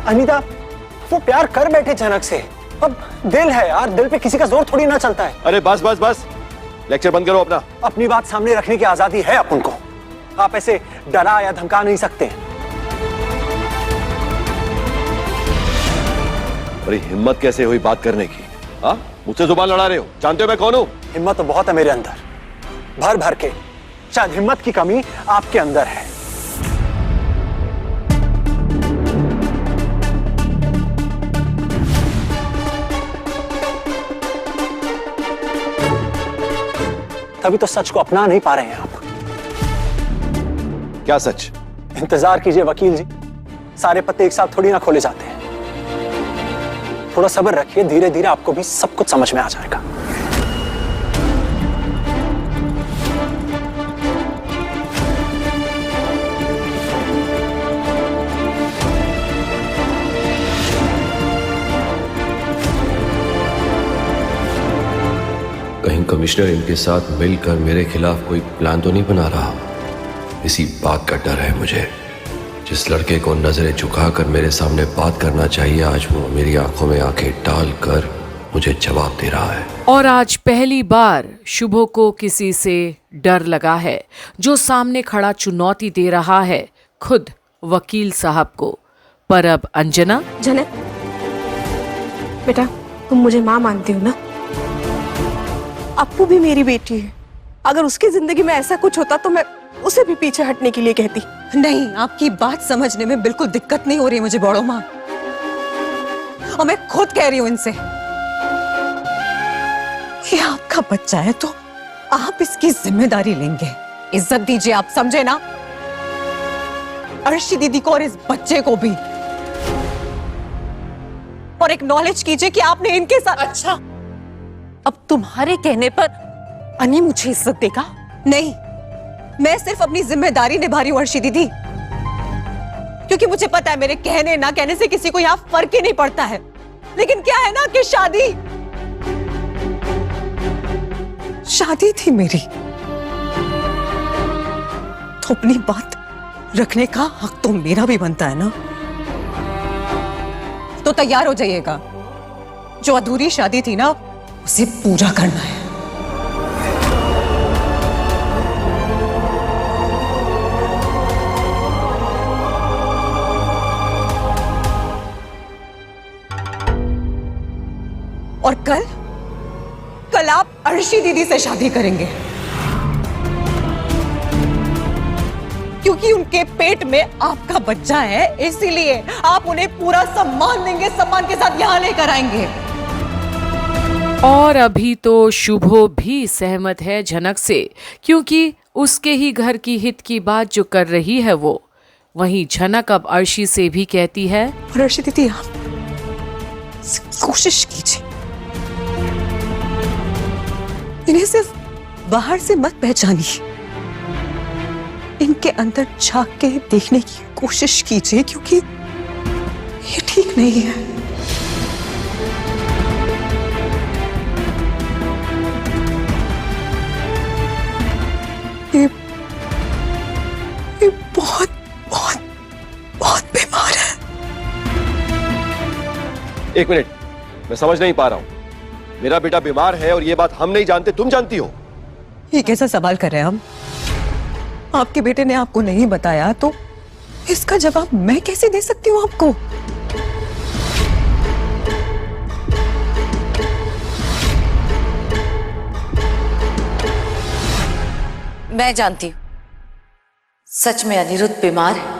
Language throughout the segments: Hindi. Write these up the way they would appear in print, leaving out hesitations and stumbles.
अनीता, वो प्यार कर बैठे जनक से। अब दिल है यार, दिल पे किसी का जोर थोड़ी ना चलता है। अरे बस बस बस, लेक्चर बंद करो अपना। अपनी बात सामने रखने की आजादी है अपन को, आप ऐसे डरा या धमका नहीं सकते। अरे हिम्मत कैसे हुई बात करने की? हाँ, मुझसे जुबान लड़ा रहे हो, जानते हो मैं कौन हूं? हिम्मत तो बहुत है मेरे अंदर, भर भर के। शायद हिम्मत की कमी आपके अंदर है। तभी तो सच को अपना नहीं पा रहे हैं आप। क्या सच? इंतजार कीजिए वकील जी, सारे पत्ते एक साथ थोड़ी ना खोले जाते हैं। थोड़ा सब्र रखिए, धीरे धीरे आपको भी सब कुछ समझ में आ जाएगा। कहीं कमिश्नर इनके साथ मिलकर मेरे खिलाफ कोई प्लान तो नहीं बना रहा? इसी बात का डर है मुझे। जिस लड़के को नजरें झुकाकर मेरे सामने बात करना चाहिए, आज वो मेरी आंखों में आंखें डालकर मुझे जवाब दे रहा है। और आज पहली बार शुभो को किसी से डर लगा है। जो सामने खड़ा चुनौती दे रहा है खुद वकील साहब को। पर अब अंजना। जनक बेटा, तुम मुझे माँ मानती हो ना? अप्पू भी मेरी बेटी है। अगर उसकी जिंदगी में ऐसा कुछ होता तो मैं उसे भी पीछे हटने के लिए कहती। नहीं, आपकी बात समझने में बिल्कुल दिक्कत नहीं हो रही मुझे बड़ो माँ, और मैं खुद कह रही हूँ इनसे, ये आपका बच्चा है तो आप इसकी जिम्मेदारी लेंगे। इज्जत दीजिए, आप समझे ना? अर्शी दीदी को और इस बच्चे को भी, और एक्नॉलेज कीजिए कि आपने इनके साथ। अच्छा, अब तुम्हारे कहने पर अनी मुझे इज्जत देगा? नहीं, मैं सिर्फ अपनी जिम्मेदारी निभा रही हूं अर्शी दीदी, क्योंकि मुझे पता है मेरे कहने ना कहने से किसी को यहां फर्क ही नहीं पड़ता है। लेकिन क्या है ना कि शादी थी मेरी, तो अपनी बात रखने का हक तो मेरा भी बनता है ना। तो तैयार हो जाइएगा, जो अधूरी शादी थी ना उसे पूरा करना है। और कल आप अर्शी दीदी से शादी करेंगे, क्योंकि उनके पेट में आपका बच्चा है, इसीलिए आप उन्हें पूरा सम्मान देंगे, सम्मान के साथ यहां लेकर आएंगे। और अभी तो शुभो भी सहमत है जनक से, क्योंकि उसके ही घर की हित की बात जो कर रही है वो। वहीं जनक अब अर्शी से भी कहती है, और अर्शी दीदी आप कोशिश कीजिए, इन्हें सिर्फ बाहर से मत पहचानिए, इनके अंदर झांक के देखने की कोशिश कीजिए, क्योंकि ये ठीक नहीं है। ये बहुत बहुत बहुत बीमार है। एक मिनट, मैं समझ नहीं पा रहा हूं। मेरा बेटा बीमार है और ये बात हम नहीं जानते, तुम जानती हो? ये कैसा सवाल कर रहे हैं हम? आपके बेटे ने आपको नहीं बताया तो इसका जवाब मैं कैसे दे सकती हूँ आपको? मैं जानती हूं, सच में अनिरुद्ध बीमार है।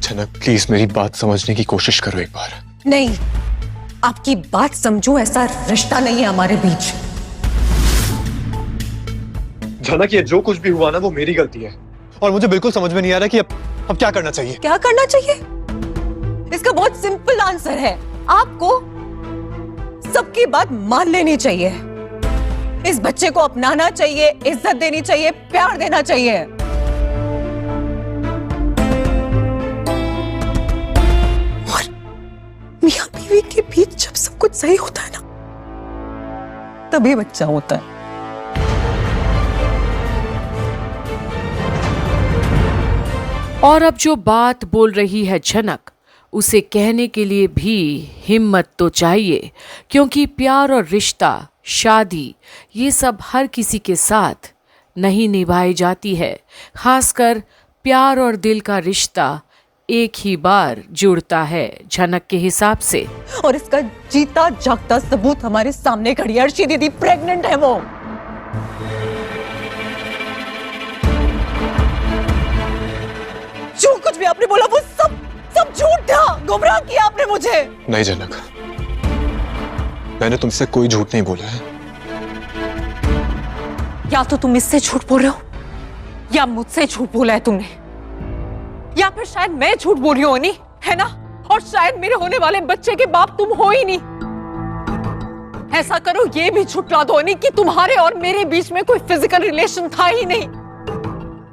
जनक प्लीज मेरी बात समझने की कोशिश करो एक बार। नहीं, आपकी बात समझो, ऐसा रिश्ता नहीं है हमारे बीच। जनक ये जो कुछ भी हुआ ना वो मेरी गलती है, और मुझे बिल्कुल समझ में नहीं आ रहा कि अब क्या करना चाहिए। क्या करना चाहिए? इसका बहुत सिंपल आंसर है, आपको सबकी बात मान लेनी चाहिए, इस बच्चे को अपनाना चाहिए, इज्जत देनी चाहिए, प्यार देना चाहिए। और मियां बीवी के बीच जब सब कुछ सही होता है ना, तभी बच्चा होता है। और अब जो बात बोल रही है झनक, उसे कहने के लिए भी हिम्मत तो चाहिए, क्योंकि प्यार और रिश्ता, शादी, ये सब हर किसी के साथ नहीं निभाई जाती है। खासकर प्यार और दिल का रिश्ता एक ही बार जुड़ता है झनक के हिसाब से। और इसका जीता जागता सबूत हमारे सामने खड़ी है। अर्शी दीदी प्रेग्नेंट है वो। जो कुछ भी आपने बोला वो सब झूठ था। गुमराह किया आपने मुझे। नहीं जनक, मैंने तुमसे कोई झूठ नहीं बोला है। या तो तुम इससे झूठ बोल रहे हो या मुझसे झूठ बोला है तुमने, या फिर शायद मैं झूठ बोल रही हूं अनी, है ना? और शायद मेरे होने वाले बच्चे के बाप तुम हो ही नहीं। ऐसा करो, ये भी झुठला दो अनी कि तुम्हारे और मेरे बीच में कोई फिजिकल रिलेशन था ही नहीं।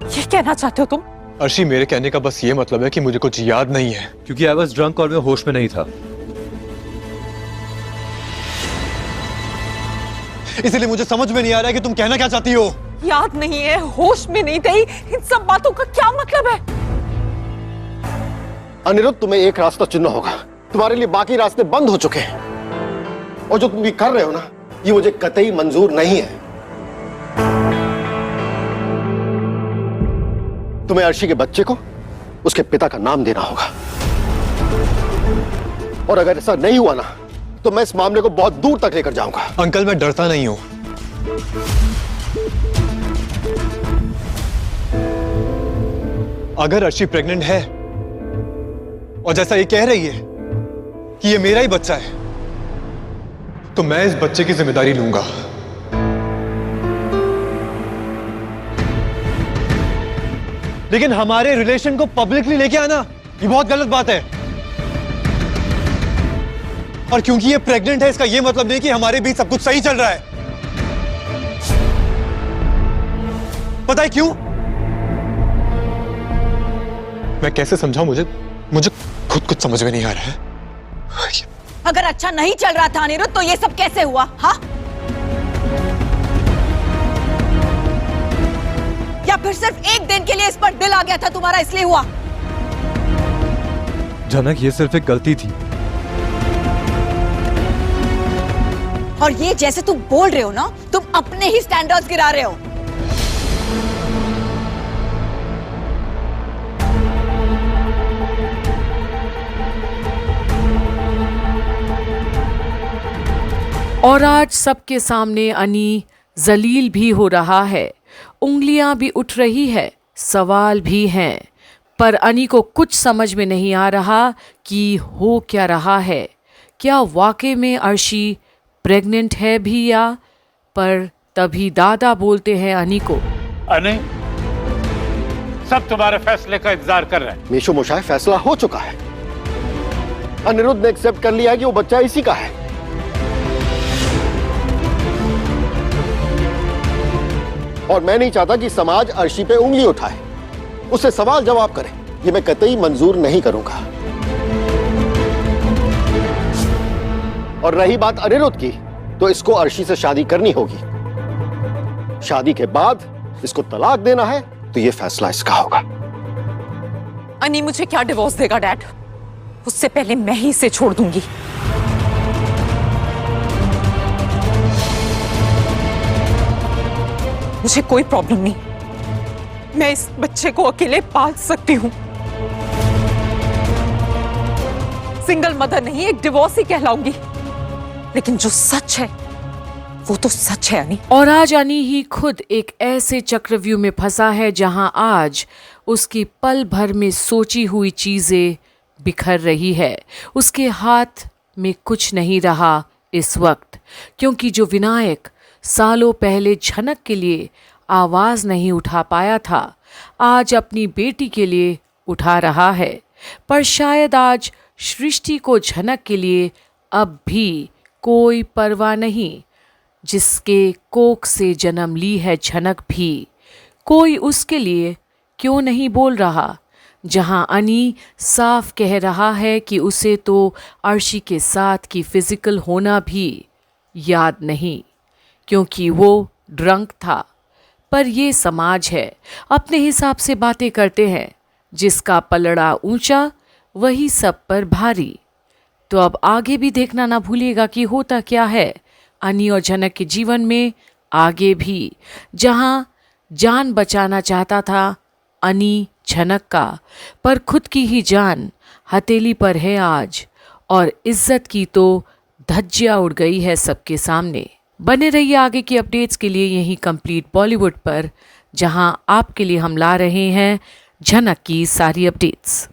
ये कहना चाहते हो तुम? अर्शी, मेरे कहने का बस ये मतलब है कि मुझे कुछ याद नहीं है, क्योंकि आई वाज ड्रंक और मैं होश में नहीं था। इसलिए मुझे समझ में नहीं आ रहा है कि तुम कहना क्या चाहती हो। याद नहीं है, होश में नहीं थी, इन सब बातों का क्या मतलब है? अनिरुद्ध, तुम्हें एक रास्ता चुनना होगा। तुम्हारे लिए बाकी रास्ते बंद हो चुके हैं, और जो तुम ये कर रहे हो ना, ये मुझे कतई मंजूर नहीं है। तुम्हें अर्शी के बच्चे को उसके पिता का नाम देना होगा, और अगर ऐसा नहीं हुआ ना, तो मैं इस मामले को बहुत दूर तक लेकर जाऊंगा। अंकल, मैं डरता नहीं हूं। अगर अर्शी प्रेग्नेंट है और जैसा ये कह रही है कि ये मेरा ही बच्चा है, तो मैं इस बच्चे की जिम्मेदारी लूंगा। लेकिन हमारे रिलेशन को पब्लिकली लेके आना, ये बहुत गलत बात है। और क्योंकि ये प्रेग्नेंट है, इसका ये मतलब नहीं कि हमारे बीच सब कुछ सही चल रहा है। पता है क्यों? मैं कैसे समझाऊं? मुझे खुद कुछ समझ में नहीं आ रहा है। अगर अच्छा नहीं चल रहा था अनिरुद्ध, तो ये सब कैसे हुआ? हाँ, या फिर सिर्फ एक दिन के लिए इस पर दिल आ गया था तुम्हारा, इसलिए हुआ? जनक, ये सिर्फ एक गलती थी। और ये जैसे तुम बोल रहे हो ना, तुम अपने ही स्टैंडर्ड्स गिरा रहे हो। और आज सबके सामने अनी जलील भी हो रहा है, उंगलियां भी उठ रही है, सवाल भी हैं, पर अनी को कुछ समझ में नहीं आ रहा कि हो क्या रहा है। क्या वाकई में अर्शी प्रेग्नेंट है भी या? पर तभी दादा बोलते हैं अनी को, अनी, सब तुम्हारे फैसले का इंतजार कर रहे हैं। मेशो मोशाय फैसला हो चुका है। अनिरुद्ध ने एक्सेप्ट कर लिया है कि वो बच्चा इसी का है। और मैं नहीं चाहता कि समाज अर्शी पे उंगली उठाए, उससे सवाल जवाब करे। ये मैं कतई मंजूर नहीं करूंगा। और रही बात अनिरुद्ध की, तो इसको अर्शी से शादी करनी होगी। शादी के बाद इसको तलाक देना है, तो ये फैसला इसका होगा। अनी मुझे क्या डिवोर्स देगा डैड? उससे पहले मैं ही इसे छोड़ दूंगी। मुझे कोई प्रॉब्लम नहीं, मैं इस बच्चे को अकेले पाल सकती हूँ। सिंगल मदर नहीं, एक डिवोर्स ही कहलाऊंगी। लेकिन जो सच है वो तो सच है अनी। और आज अनी ही खुद एक ऐसे चक्रव्यूह में फंसा है जहां आज उसकी पल भर में सोची हुई चीजें बिखर रही है। उसके हाथ में कुछ नहीं रहा इस वक्त, क्योंकि जो विनायक सालों पहले झनक के लिए आवाज नहीं उठा पाया था, आज अपनी बेटी के लिए उठा रहा है। पर शायद आज सृष्टि को झनक के लिए अब भी कोई परवाह नहीं। जिसके कोख से जन्म ली है झनक भी, कोई उसके लिए क्यों नहीं बोल रहा? जहां अनी साफ कह रहा है कि उसे तो अर्शी के साथ की फिजिकल होना भी याद नहीं, क्योंकि वो ड्रंक था। पर ये समाज है, अपने हिसाब से बातें करते हैं। जिसका पलड़ा ऊंचा वही सब पर भारी। तो अब आगे भी देखना ना भूलिएगा कि होता क्या है अनी और झनक के जीवन में आगे भी, जहां जान बचाना चाहता था अनी झनक का, पर खुद की ही जान हथेली पर है आज, और इज्जत की तो धज्जियां उड़ गई है सबके सामने। बने रहिए आगे की अपडेट्स के लिए यहीं कंप्लीट बॉलीवुड पर, जहां आपके लिए हम ला रहे हैं झनक की सारी अपडेट्स।